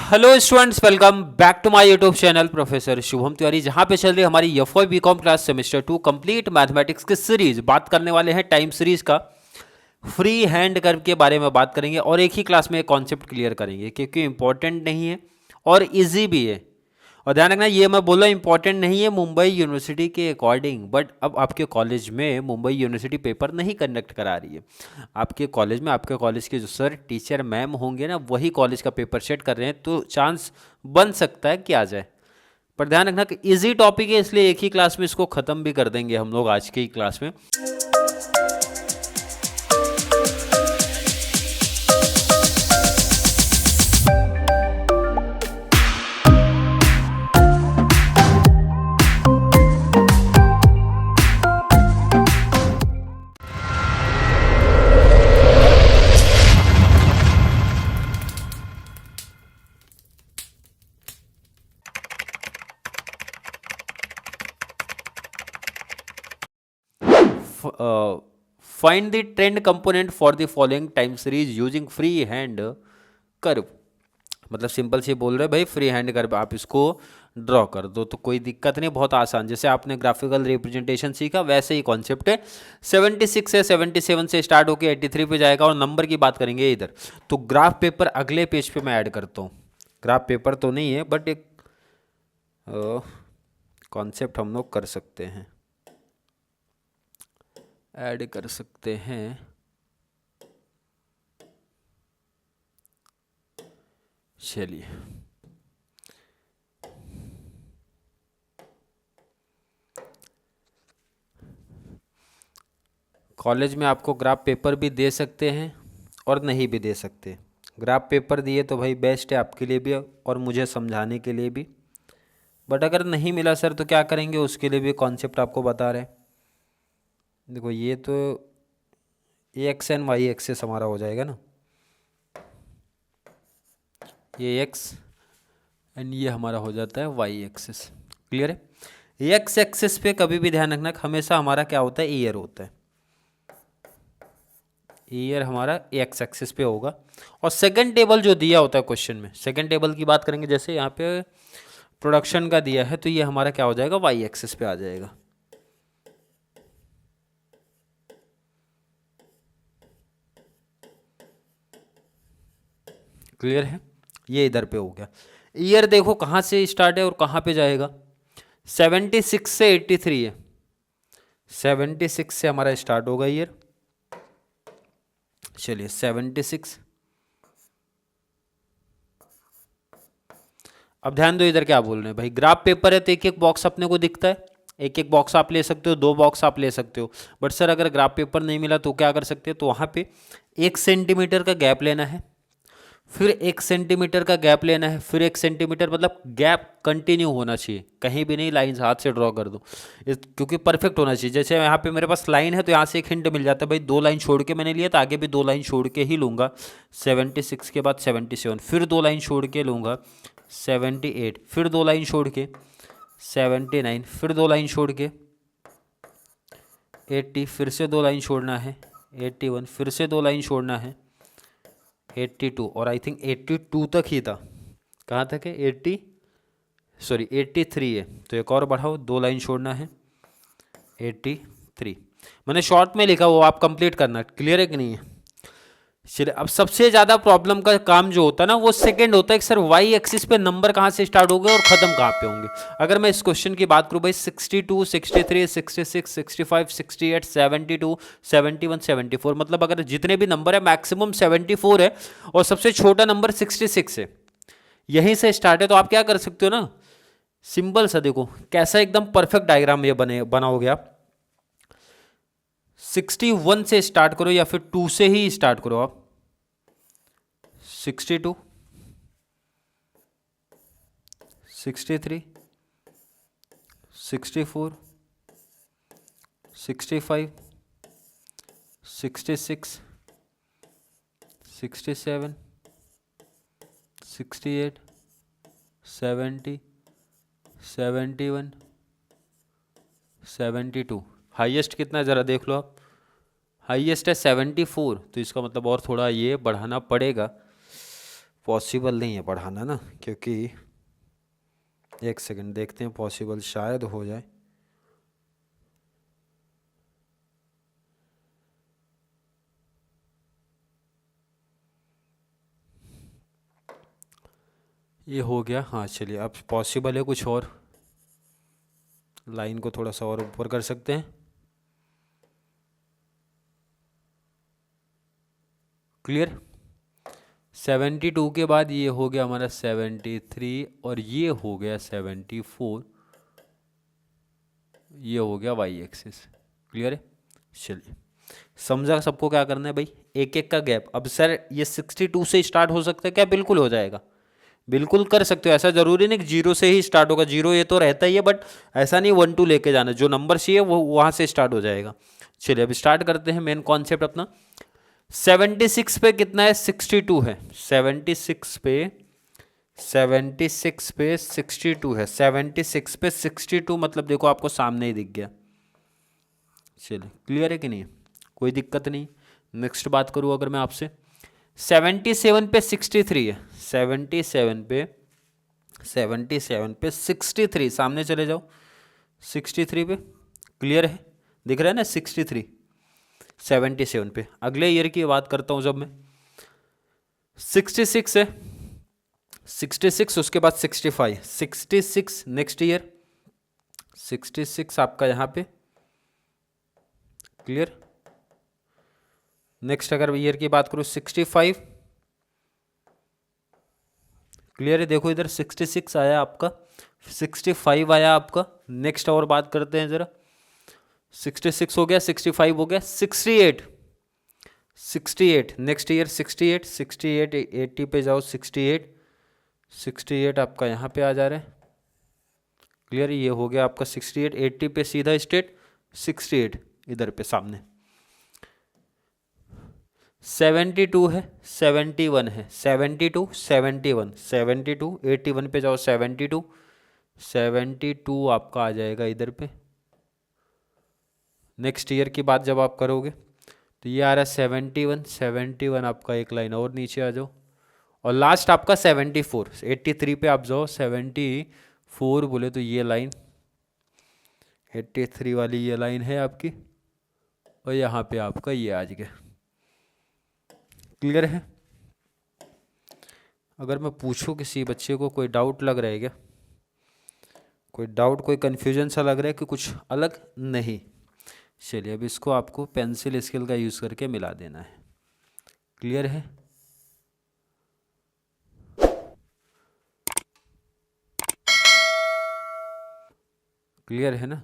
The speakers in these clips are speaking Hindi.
Hello students, welcome back to my YouTube channel professor Shubham Tiwari, जहां पे चल रही है हमारी F B com class semester 2 complete mathematics की सीरीज। बात करने वाले हैं टाइम सीरीज का फ्री हैंड कर्व के बारे में बात करेंगे और एक ही क्लास में एक कॉन्सेप्ट क्लियर करेंगे क्योंकि इंपॉर्टेंट नहीं है और इजी भी है। और ध्यान रखना, ये मैं बोला इंपॉर्टेंट नहीं है मुंबई यूनिवर्सिटी के अकॉर्डिंग, बट अब आपके कॉलेज में मुंबई यूनिवर्सिटी पेपर नहीं कंडक्ट करा रही है। आपके कॉलेज में आपके कॉलेज के जो सर टीचर मैम होंगे ना, वही कॉलेज का पेपर सेट कर रहे हैं, तो चांस बन सकता है कि आ जाए। पर ध्यान रखना कि इजी टॉपिक है, इसलिए एक ही क्लास में इसको ख़त्म भी कर देंगे हम लोग आज के ही क्लास में। Find the trend component for the following time series using free hand curve. मतलब सिंपल से बोल रहे भाई, फ्री हैंड कर्व आप इसको ड्रॉ कर दो तो कोई दिक्कत नहीं, बहुत आसान। जैसे आपने ग्राफिकल रिप्रेजेंटेशन सीखा वैसे ही कॉन्सेप्ट है। 76 से 77 से स्टार्ट होकर 83 पे जाएगा और नंबर की बात करेंगे इधर। तो ग्राफ पेपर अगले पेज पे मैं ऐड करता हूँ। ग्राफ पेपर तो नहीं है बट एक कॉन्सेप्ट हम लोग कर सकते हैं, ऐड कर सकते हैं। चलिए, कॉलेज में आपको ग्राफ पेपर भी दे सकते हैं और नहीं भी दे सकते। ग्राफ पेपर दिए तो भाई बेस्ट है आपके लिए भी और मुझे समझाने के लिए भी। बट अगर नहीं मिला सर तो क्या करेंगे, उसके लिए भी कॉन्सेप्ट आपको बता रहे हैं। देखो, ये तो ये एक्स एंड वाई एक्सेस हमारा हो जाएगा ना, ये एक्स एंड ये हमारा हो जाता है वाई एक्सेस। क्लियर है। एक्स एक्सेस पे कभी भी ध्यान रखना, हमेशा हमारा क्या होता है, ईयर होता है। ईयर हमारा एक्स एक्सिस पे होगा। और सेकंड टेबल जो दिया होता है क्वेश्चन में, सेकंड टेबल की बात करेंगे, जैसे यहाँ पे प्रोडक्शन का दिया है तो ये हमारा क्या हो जाएगा, वाई एक्सिस पे आ जाएगा। क्लियर है। ये इधर पे हो गया। ईयर देखो कहाँ से स्टार्ट है और कहाँ पे जाएगा। 76 से 83 है। 76 से हमारा स्टार्ट होगा ईयर। चलिए 76। अब ध्यान दो इधर क्या बोल रहे हैं भाई, ग्राफ पेपर है तो एक एक बॉक्स अपने को दिखता है। एक एक बॉक्स आप ले सकते हो, दो बॉक्स आप ले सकते हो। बट सर अगर ग्राफ पेपर नहीं मिला तो क्या कर सकते हैं, तो वहाँ पे 1 सेंटीमीटर का गैप लेना है, फिर 1 सेंटीमीटर का गैप लेना है, फिर 1 सेंटीमीटर, मतलब गैप कंटिन्यू होना चाहिए, कहीं भी नहीं लाइन हाथ से ड्रॉ कर दो क्योंकि परफेक्ट होना चाहिए। जैसे यहाँ पे मेरे पास लाइन है तो यहाँ से एक हिंट मिल जाता है भाई, 2 लाइन छोड़ के मैंने लिया तो आगे भी 2 लाइन छोड़ के ही लूँगा। 76 के बाद 77, फिर 2 लाइन छोड़ के लूँगा 78, फिर 2 लाइन छोड़ के 79, फिर 2 लाइन छोड़ के 80, फिर से 2 लाइन छोड़ना है 81, फिर से 2 लाइन छोड़ना है 82, और आई थिंक 82 तक ही था। कहाँ तक है, 83 है तो एक और बढ़ाओ, 2 लाइन छोड़ना है 83। मैंने शॉर्ट में लिखा, वो आप कंप्लीट करना। क्लियर है कि नहीं है। चलिए, अब सबसे ज़्यादा प्रॉब्लम का काम जो होता है ना, वो सेकंड होता है कि सर वाई एक्सिस पे नंबर कहाँ से स्टार्ट होंगे और ख़त्म कहाँ पे होंगे। अगर मैं इस क्वेश्चन की बात करूँ भाई, 62, 63, 66, 65, 68, 72, 71, 74, मतलब अगर जितने भी नंबर है मैक्सिमम 74 है और सबसे छोटा नंबर 66 है, यहीं से स्टार्ट है। तो आप क्या कर सकते हो ना, सिंपल सा देखो कैसा एकदम परफेक्ट डायग्राम ये बनाओगे आप। 61 से स्टार्ट करो या फिर 2 से ही स्टार्ट करो आप। 62, 63, 64, 65, 66, 67, 68, 70, 71, 72। हाईएस्ट कितना है ज़रा देख लो आप, हाईएस्ट है 74, तो इसका मतलब और थोड़ा ये बढ़ाना पड़ेगा। पॉसिबल नहीं है पढ़ाना ना, क्योंकि एक सेकंड देखते हैं, पॉसिबल शायद हो जाए। ये हो गया, हाँ चलिए अब पॉसिबल है कुछ और, लाइन को थोड़ा सा और ऊपर कर सकते हैं। क्लियर। 72 के बाद ये हो गया हमारा 73 और ये हो गया 74, ये हो गया वाई एक्सिस। क्लियर है। चलिए समझा सबको क्या करना है भाई, एक एक का गैप। अब सर ये 62 से स्टार्ट हो सकता है क्या? बिल्कुल हो जाएगा, बिल्कुल कर सकते हो। ऐसा जरूरी नहीं कि जीरो से ही स्टार्ट होगा, जीरो ये तो रहता ही है, बट ऐसा नहीं 1 2 लेके जाना, जो नंबर चाहिए वो वहां से स्टार्ट हो जाएगा। चलिए अब स्टार्ट करते हैं मेन कॉन्सेप्ट अपना। 76 पे कितना है? 62 है। 76 पे 62 है। 76 पे 62 मतलब देखो आपको सामने ही दिख गया। चलिए क्लियर है कि नहीं, कोई दिक्कत नहीं। नेक्स्ट बात करूँ अगर मैं आपसे, 77 पे 63 है। 77 पे 63, सामने चले जाओ 63 पे। क्लियर है, दिख रहा है ना 63 77 पे। अगले ईयर की बात करता हूं जब मैं, 66 है, 66 उसके बाद 65, 66 नेक्स्ट ईयर, 66 आपका यहां पे। क्लियर। नेक्स्ट अगर ईयर की बात करूं 65। क्लियर है, देखो इधर 66 आया आपका, 65 आया आपका। नेक्स्ट और बात करते हैं जरा, 66 हो गया, 65 हो गया, 68 नेक्स्ट ईयर 68 80 पे जाओ, 68 आपका यहाँ पे आ जा रहा है। क्लियर, ये हो गया आपका 68 80 पे सीधा स्टेट, 68 इधर पे सामने। 72 है, 71 है, 72 71 72 81 पे जाओ, 72 आपका आ जाएगा इधर पे। नेक्स्ट ईयर की बात जब आप करोगे तो ये आ रहा है 71 आपका, एक लाइन और नीचे आ जाओ, और लास्ट आपका 74 83 पे आप जाओ, 74 बोले तो ये लाइन 83 वाली ये लाइन है आपकी, और यहाँ पे आपका ये आ गया। क्लियर है। अगर मैं पूछूं किसी बच्चे को कोई डाउट लग रहा है क्या, कोई डाउट कोई कन्फ्यूजन सा लग रहा है कि कुछ अलग नहीं, चलिए अब इसको आपको पेंसिल स्केल का यूज़ करके मिला देना है। क्लियर है। क्लियर है ना।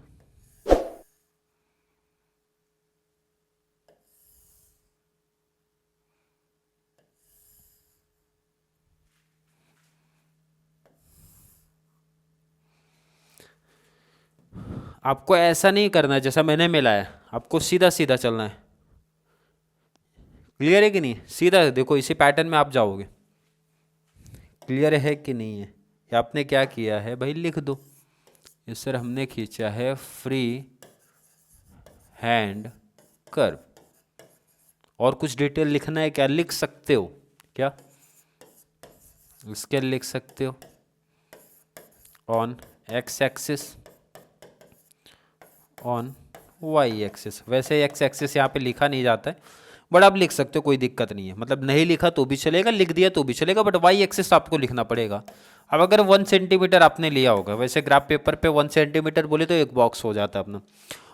आपको ऐसा नहीं करना है जैसा मैंने मिलाया, आपको सीधा सीधा चलना है। क्लियर है कि नहीं, सीधा देखो इसी पैटर्न में आप जाओगे। क्लियर है कि नहीं है, ये आपने क्या किया है भाई, लिख दो। इस सर हमने खींचा है फ्री हैंड कर्व, और कुछ डिटेल लिखना है क्या? लिख सकते हो क्या, स्केल लिख सकते हो on X axis, on Y axis. वैसे एक्स एक्सिस यहाँ पे लिखा नहीं जाता है, बट आप लिख सकते हो, कोई दिक्कत नहीं है। मतलब नहीं लिखा तो भी चलेगा, लिख दिया तो भी चलेगा, बट वाई एक्सिस आपको लिखना पड़ेगा। अब अगर 1 सेंटीमीटर आपने लिया होगा, वैसे ग्राफ पेपर पे 1 सेंटीमीटर बोले तो एक बॉक्स हो जाता है अपना,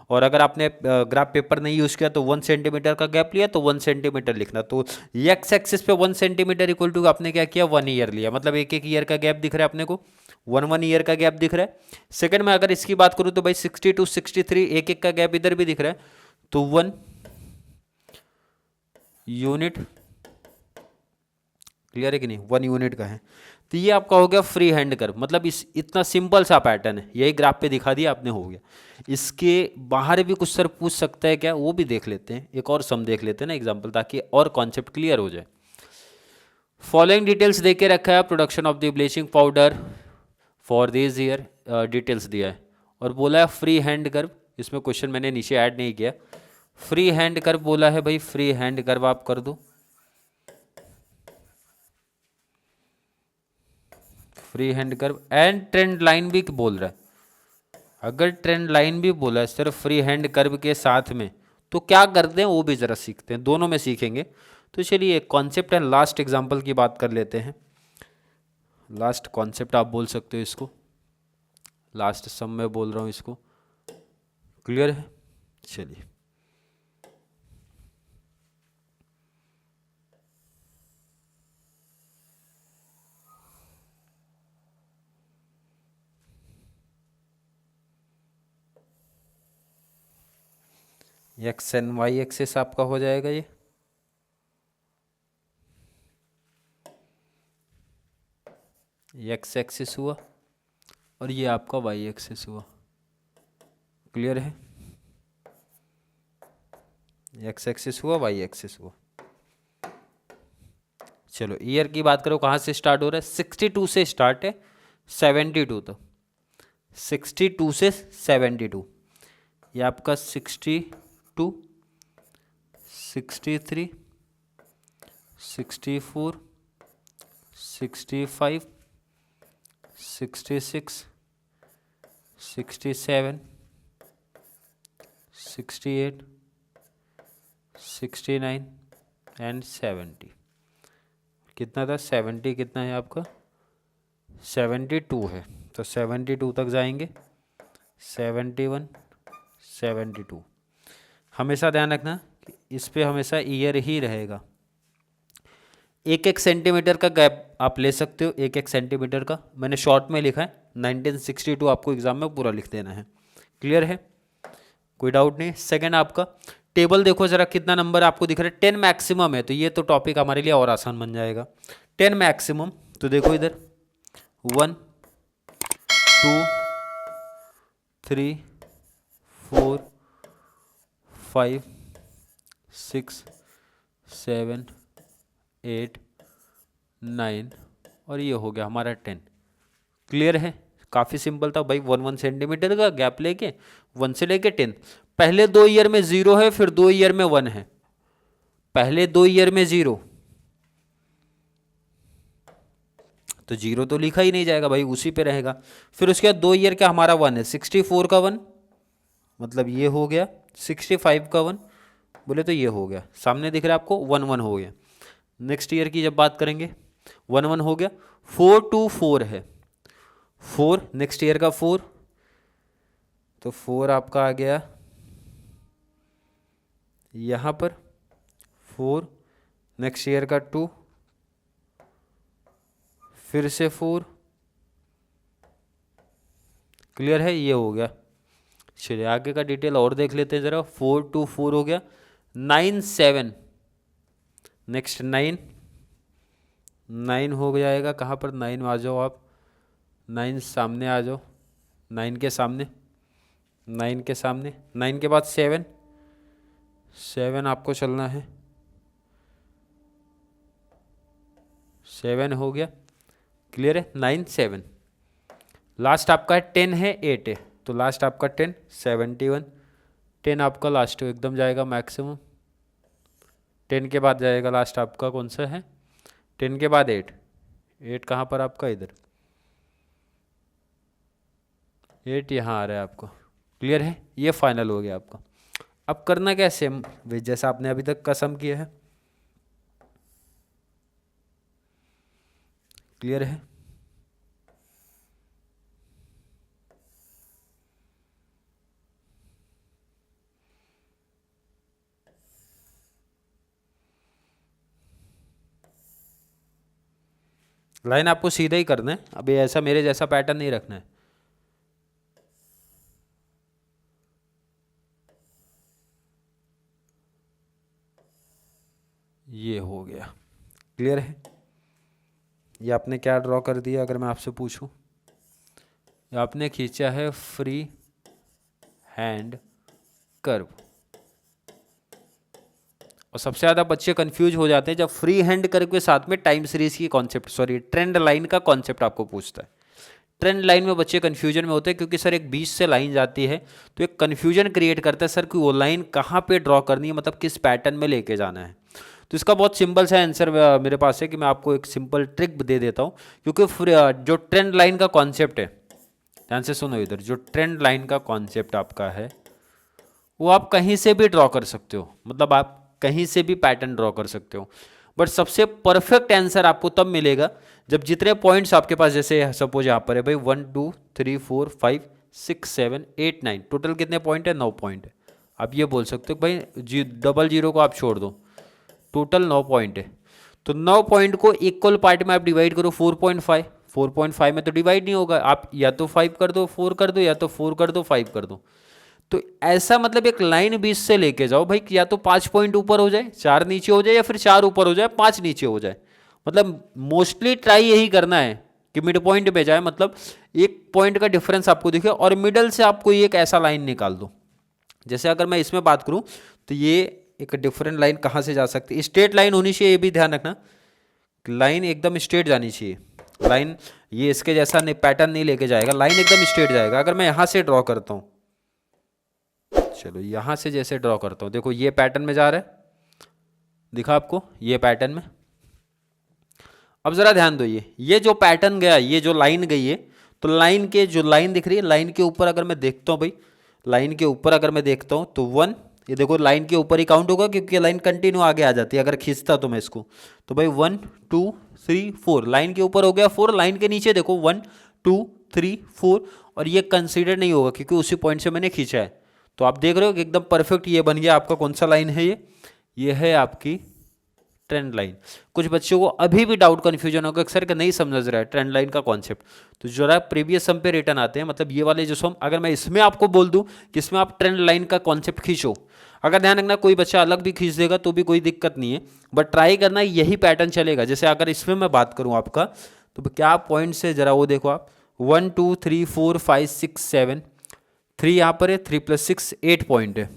और अगर आपने ग्राफ पेपर नहीं यूज़ किया तो 1 सेंटीमीटर का गैप लिया तो 1 सेंटीमीटर लिखना। तो एक्स एक्सिस पे 1 सेंटीमीटर इक्वल टू आपने क्या किया, 1 ईयर लिया, मतलब एक एक ईयर का गैप दिख रहा है अपने को, 1 ईयर का गैप दिख रहा है। सेकंड में अगर इसकी बात करूं तो भाई 62 63 एक एक का गैप इधर भी दिख रहा है, तो 1 यूनिट। क्लियर है कि नहीं, 1 यूनिट का है। तो ये आपका हो गया फ्री हैंड कर्व, मतलब इस इतना सिंपल सा पैटर्न है, यही ग्राफ पे दिखा दिया आपने, हो गया। इसके बाहर भी कुछ सर पूछ सकता है क्या, वो भी देख लेते हैं, एक और सम देख लेते हैं ना एग्जांपल, ताकि और कॉन्सेप्ट क्लियर हो जाए। फॉलोइंग डिटेल्स दे के रखा है, production of the bleaching powder for this year, details दिया है, और बोला है फ्री हैंड कर्व। इसमें क्वेश्चन मैंने नीचे ऐड नहीं किया, फ्री हैंड कर्व बोला है भाई, फ्री हैंड कर्व आप कर दो। Free hand curve and trend line भी बोल रहा है। अगर ट्रेंड लाइन भी बोला है सिर्फ फ्री हैंड कर्व के साथ में, तो क्या करते हैं वो भी जरा सीखते हैं, दोनों में सीखेंगे। तो चलिए कॉन्सेप्ट एंड लास्ट एग्जांपल की बात कर लेते हैं। लास्ट कॉन्सेप्ट आप बोल सकते हो इसको, लास्ट सम में बोल रहा हूँ इसको। क्लियर है? चलिए एक्स एंड वाई एक्सेस आपका हो जाएगा ये। एक्स एक्सिस हुआ और ये आपका वाई एक्सिस हुआ। क्लियर है? एक्स एक्सिस हुआ, वाई एक्सिस हुआ। चलो ईयर की बात करो, कहाँ से स्टार्ट हो रहा है? 62 से स्टार्ट है 72 तक। 62 से 72, ये आपका 62, 63, 64, 65, 66, 67, 68, 69 एंड 70। कितना था? 70 कितना है आपका? 72 है, तो 72 तक जाएंगे। 71, 72। हमेशा ध्यान रखना कि इस पे हमेशा ईयर ही रहेगा। एक एक सेंटीमीटर का गैप आप ले सकते हो, एक एक सेंटीमीटर का। मैंने शॉर्ट में लिखा है 1962, आपको एग्जाम में पूरा लिख देना है। क्लियर है? कोई डाउट नहीं? सेकंड आपका टेबल देखो जरा, कितना नंबर आपको दिख रहा है? 10 मैक्सिमम है, तो ये तो टॉपिक हमारे लिए और आसान बन जाएगा। 10 मैक्सिमम, तो देखो इधर 1, 2, 3, 4, 5, 6, 7, 8, 9 और ये हो गया हमारा 10। क्लियर है? काफ़ी सिंपल था भाई, 1 सेंटीमीटर का गैप लेके 1 से लेके 10। पहले 2 ईयर में 0 है, फिर 2 ईयर में 1 है। पहले 2 ईयर में 0, तो 0 तो लिखा ही नहीं जाएगा भाई, उसी पे रहेगा। फिर उसके बाद 2 ईयर का हमारा 1 है, 64 का 1 मतलब ये हो गया। 65 का 1 बोले तो ये हो गया, सामने दिख रहा है आपको 1 1 हो गया। नेक्स्ट ईयर की जब बात करेंगे 1 1 हो गया। 4 2 4 है, 4 नेक्स्ट ईयर का 4, तो 4 आपका आ गया यहाँ पर। 4 नेक्स्ट ईयर का 2, फिर से 4। क्लियर है? ये हो गया। चलिए आगे का डिटेल और देख लेते हैं जरा। 4 2 4 हो गया। 9 7 नेक्स्ट 9, 9 हो जाएगा। कहाँ पर? 9 में आ जाओ आप, 9 सामने आ जाओ, 9 के सामने, 9 के सामने। 9 के बाद 7, 7 आपको चलना है। 7 हो गया। क्लियर है? 9 7। लास्ट आपका है 10 है 8 है, तो लास्ट आपका 10 71। 10 आपका लास्ट एकदम जाएगा मैक्सिमम। 10 के बाद जाएगा लास्ट आपका कौन सा है? 10 के बाद 8। 8 कहाँ पर आपका? इधर 8 यहाँ आ रहा है आपको। क्लियर है? ये फाइनल हो गया आपका। अब करना क्या है? सेम जैसा आपने अभी तक का सम किया है। क्लियर है? लाइन आपको सीधा ही करना है, अभी ऐसा मेरे जैसा पैटर्न नहीं रखना है। ये हो गया। क्लियर है? ये आपने क्या ड्रॉ कर दिया? अगर मैं आपसे पूछूं, आपने खींचा है फ्री हैंड कर्व। और सबसे ज़्यादा बच्चे कंफ्यूज हो जाते हैं जब फ्री हैंड कर्व के साथ में टाइम सीरीज की कॉन्सेप्ट, सॉरी ट्रेंड लाइन का कॉन्सेप्ट आपको पूछता है। ट्रेंड लाइन में बच्चे कंफ्यूजन में होते हैं, क्योंकि सर एक बीच से लाइन जाती है तो एक कंफ्यूजन क्रिएट करता है सर कि वो लाइन कहाँ पे ड्रॉ करनी है, मतलब किस पैटर्न में लेके जाना है। तो इसका बहुत सिंपल सा आंसर मेरे पास है कि मैं आपको एक सिंपल ट्रिक दे देता हूँ, क्योंकि जो ट्रेंड लाइन का कॉन्सेप्ट है, ध्यान से सुनो इधर, जो ट्रेंड लाइन का कॉन्सेप्ट आपका है वो आप कहीं से भी ड्रॉ कर सकते हो, मतलब आप कहीं से भी पैटर्न ड्रॉ कर सकते हो, बट सबसे परफेक्ट आंसर आपको तब मिलेगा जब जितने पॉइंट्स आपके पास, जैसे सपोज यहाँ पर है भाई 1 2 3 4 5 6 7 8 9, टोटल कितने पॉइंट है? 9 पॉइंट है। आप ये बोल सकते हो भाई डबल जीरो को आप छोड़ दो, टोटल 9 पॉइंट है, तो 9 पॉइंट को इक्वल पार्ट में आप डिवाइड करो 4.5, 4.5 में तो डिवाइड नहीं होगा, आप या तो 5 कर दो 4 कर दो, या तो 4 कर दो 5 कर दो। तो ऐसा मतलब एक लाइन बीच से लेके जाओ भाई, या तो 5 पॉइंट ऊपर हो जाए, 4 नीचे हो जाए, या फिर 4 ऊपर हो जाए 5 नीचे हो जाए, मतलब मोस्टली ट्राई यही करना है कि मिड पॉइंट पे जाए, मतलब एक पॉइंट का डिफरेंस आपको दिखे और मिडल से आप कोई एक ऐसा लाइन निकाल दो। जैसे अगर मैं इसमें बात करूं तो ये एक डिफरेंट लाइन कहाँ से जा सकती है, स्ट्रेट लाइन होनी चाहिए, ये भी ध्यान रखना, लाइन एकदम स्ट्रेट जानी चाहिए, लाइन ये इसके जैसा नहीं, पैटर्न नहीं लेके जाएगा, लाइन एकदम स्ट्रेट जाएगा। अगर मैं यहां से ड्रॉ करता हूं, चलो यहां से जैसे ड्रॉ करता हूं, देखो ये पैटर्न में जा रहा है, दिखा आपको ये पैटर्न में। अब जरा ध्यान दो, ये जो पैटर्न गया, ये जो लाइन गई है, तो लाइन के जो लाइन दिख रही है, लाइन के ऊपर अगर मैं देखता हूं भाई, लाइन के ऊपर अगर मैं देखता हूं तो 1, ये देखो लाइन के ऊपर ही काउंट होगा क्योंकि लाइन कंटिन्यू आगे आ जाती है अगर खींचता तो मैं इसको, तो भाई 1 2 3 4, लाइन के ऊपर हो गया 4, लाइन के नीचे देखो 1 2 3 4, और ये कंसीडर नहीं होगा क्योंकि उसी पॉइंट से मैंने खींचा है। तो आप देख रहे हो कि एकदम परफेक्ट ये बन गया आपका, कौन सा लाइन है ये है आपकी ट्रेंड लाइन। कुछ बच्चों को अभी भी डाउट कन्फ्यूजन होगा कि सर का नहीं समझ रहा है ट्रेंड लाइन का कॉन्सेप्ट, तो जरा प्रीवियस सम पे रिटर्न आते हैं, मतलब ये वाले जो सम, अगर मैं इसमें आपको बोल दूं कि इसमें आप ट्रेंड लाइन का कॉन्सेप्ट खींचो, अगर ध्यान रखना कोई बच्चा अलग भी खींच देगा तो भी कोई दिक्कत नहीं है, बट ट्राई करना यही पैटर्न चलेगा। जैसे अगर इसमें मैं बात करूं आपका, तो क्या पॉइंट से जरा वो देखो आप, 1 2 3 4 5 6 7, 3 यहाँ पर है, 3 + 6 8 पॉइंट है।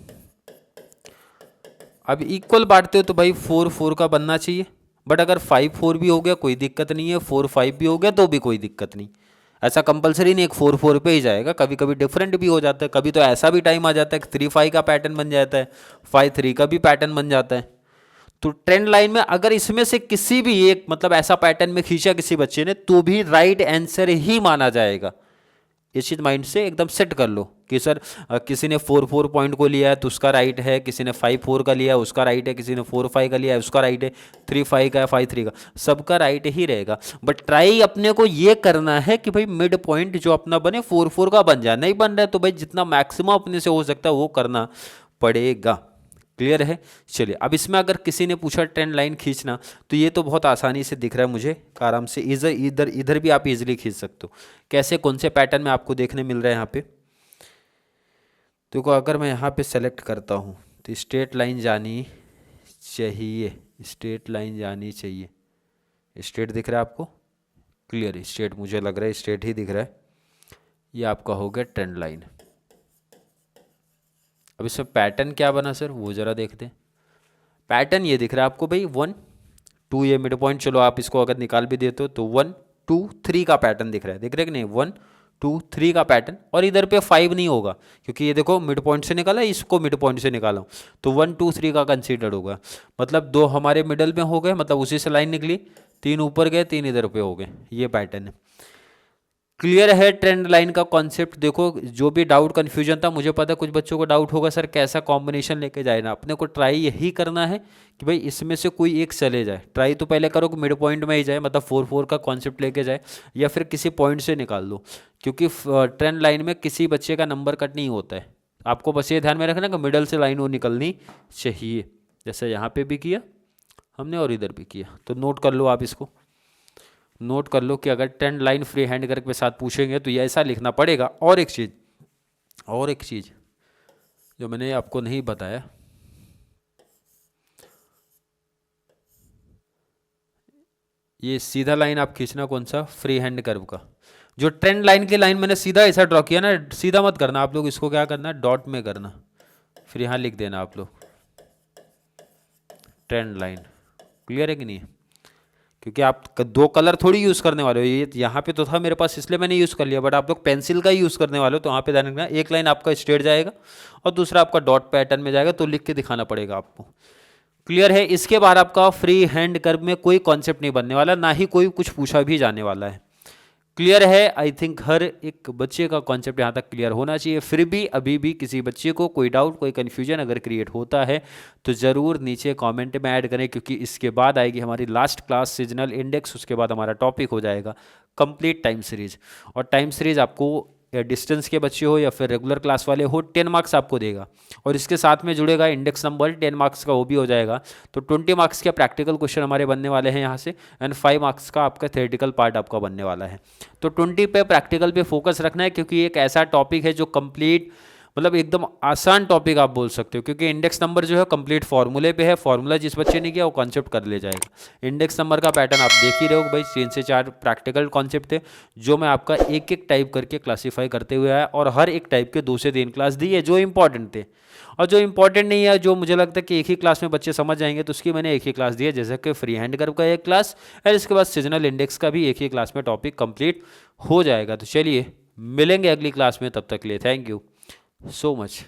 अब इक्वल बांटते हो तो भाई 4 4 का बनना चाहिए, बट अगर 5 4 भी हो गया कोई दिक्कत नहीं है, 4 5 भी हो गया तो भी कोई दिक्कत नहीं, ऐसा कंपलसरी नहीं एक 4 4 पे ही जाएगा, कभी कभी डिफरेंट भी हो जाता है, कभी तो ऐसा भी टाइम आ जाता है कि 3 5 का पैटर्न बन जाता है, 5 3 का भी पैटर्न बन जाता है। तो ट्रेंड लाइन में अगर इसमें से किसी भी एक मतलब ऐसा पैटर्न में खींचा किसी बच्चे ने तो भी राइट आंसर ही माना जाएगा। इस चीज माइंड से एकदम सेट कर लो कि सर किसी ने 4 4 पॉइंट को लिया है तो उसका राइट है, किसी ने 5 4 का लिया है उसका राइट है, किसी ने 4 5 का लिया है उसका राइट है, 3 5 का है 5 3 का, सबका राइट ही रहेगा। बट ट्राई अपने को ये करना है कि भाई मिड पॉइंट जो अपना बने 4 4 का बन जाए, नहीं बन रहा है तो भाई जितना मैक्सिमम अपने से हो सकता है वो करना पड़ेगा। क्लियर है? चलिए अब इसमें अगर किसी ने पूछा ट्रेंड लाइन खींचना, तो ये तो बहुत आसानी से दिख रहा है मुझे, आराम से इधर इधर इधर भी आप इजीली खींच सकते हो। कैसे, कौन से पैटर्न में आपको देखने मिल रहा है यहाँ पे, देखो अगर मैं यहाँ पे सेलेक्ट करता हूँ तो स्ट्रेट लाइन जानी चाहिए, स्ट्रेट लाइन जानी चाहिए, स्ट्रेट दिख रहा है आपको? क्लियर, स्ट्रेट मुझे लग रहा है स्ट्रेट ही दिख रहा है, ये आपका हो गया ट्रेंड लाइन। अब इसमें पैटर्न क्या बना सर वो जरा देखते हैं। पैटर्न ये दिख रहा है आपको भाई 1 2, ये मिड पॉइंट, चलो आप इसको अगर निकाल भी देते हो तो 1 2 3 का पैटर्न दिख रहा है, दिख रहा है कि नहीं, 1 2 3 का पैटर्न, और इधर पे 5 नहीं होगा क्योंकि ये देखो मिड पॉइंट से निकाला, इसको मिड पॉइंट से निकाला हूँ, तो 1 2 3 का कंसीडर होगा, मतलब 2 हमारे मिडल में हो गए, मतलब उसी से लाइन निकली, 3 ऊपर गए 3 इधर पे हो गए, ये पैटर्न है। क्लियर है ट्रेंड लाइन का कॉन्सेप्ट? देखो जो भी डाउट कंफ्यूजन था, मुझे पता है कुछ बच्चों को डाउट होगा सर कैसा कॉम्बिनेशन लेके जाए ना, अपने को ट्राई यही करना है कि भाई इसमें से कोई एक चले जाए। ट्राई तो पहले करो कि मिड पॉइंट में ही जाए, मतलब 4 4 का कॉन्सेप्ट लेके जाए, या फिर किसी पॉइंट से निकाल दो, क्योंकि ट्रेंड लाइन में किसी बच्चे का नंबर कट नहीं होता है। आपको बस ये ध्यान में रखना कि मिडल से लाइन वो निकलनी चाहिए, जैसे यहाँ पे भी किया हमने और इधर भी किया, तो नोट कर लो, आप इसको नोट कर लो कि अगर ट्रेंड लाइन फ्री हैंड करके के साथ पूछेंगे तो ये ऐसा लिखना पड़ेगा। और एक चीज जो मैंने आपको नहीं बताया, ये सीधा लाइन आप खींचना कौन सा, फ्री हैंड कर्व का। जो ट्रेंड लाइन की लाइन मैंने सीधा ऐसा ड्रॉ किया ना, सीधा मत करना आप लोग, इसको क्या करना, डॉट में करना, फिर यहाँ लिख देना आप लोग ट्रेंड लाइन। क्लियर है कि नहीं? क्योंकि आप 2 कलर थोड़ी यूज़ करने वाले हो, ये यहाँ पे तो था मेरे पास इसलिए मैंने यूज़ कर लिया, बट आप लोग पेंसिल का ही यूज़ करने वाले हो, तो वहाँ पे ध्यान रखना एक लाइन आपका स्ट्रेट जाएगा और दूसरा आपका डॉट पैटर्न में जाएगा, तो लिख के दिखाना पड़ेगा आपको। क्लियर है। इसके बाद आपका फ्री हैंड कर्व में कोई कॉन्सेप्ट नहीं बनने वाला, ना ही कोई कुछ पूछा भी जाने वाला है। क्लियर है। आई थिंक हर एक बच्चे का कॉन्सेप्ट यहाँ तक क्लियर होना चाहिए। फिर भी अभी भी किसी बच्चे को कोई डाउट, कोई कन्फ्यूजन अगर क्रिएट होता है तो ज़रूर नीचे कमेंट में ऐड करें, क्योंकि इसके बाद आएगी हमारी लास्ट क्लास सीजनल इंडेक्स, उसके बाद हमारा टॉपिक हो जाएगा कंप्लीट टाइम सीरीज। और टाइम सीरीज आपको या डिस्टेंस के बच्चे हो या फिर रेगुलर क्लास वाले हो, 10 मार्क्स आपको देगा। और इसके साथ में जुड़ेगा इंडेक्स नंबर, 10 मार्क्स का वो भी हो जाएगा। तो 20 मार्क्स के प्रैक्टिकल क्वेश्चन हमारे बनने वाले हैं यहाँ से, एंड 5 मार्क्स का आपका थ्योरेटिकल पार्ट आपका बनने वाला है। तो 20 पे प्रैक्टिकल पे फोकस रखना है, क्योंकि एक ऐसा टॉपिक है जो कंप्लीट मतलब एकदम आसान टॉपिक आप बोल सकते हो, क्योंकि इंडेक्स नंबर जो है कंप्लीट फॉर्मूले पे है। फॉर्मूला जिस बच्चे ने किया वो कॉन्सेप्ट कर ले जाएगा। इंडेक्स नंबर का पैटर्न आप देख ही रहे हो भाई, 3 से 4 प्रैक्टिकल कॉन्सेप्ट थे जो मैं आपका एक एक टाइप करके क्लासीफाई करते हुए आया, और हर एक टाइप के 2 से 3 क्लास दी है जो इंपॉर्टेंट थे। और जो इंपॉर्टेंट नहीं है, जो मुझे लगता है कि एक ही क्लास में बच्चे समझ जाएंगे, तो उसकी मैंने एक ही क्लास दी है, जैसे कि फ्री हैंड कर्व का एक क्लास, और इसके बाद सीजनल इंडेक्स का भी एक ही क्लास में टॉपिक कंप्लीट हो जाएगा। तो चलिए मिलेंगे अगली क्लास में, तब तक के लिए थैंक यू सो मच।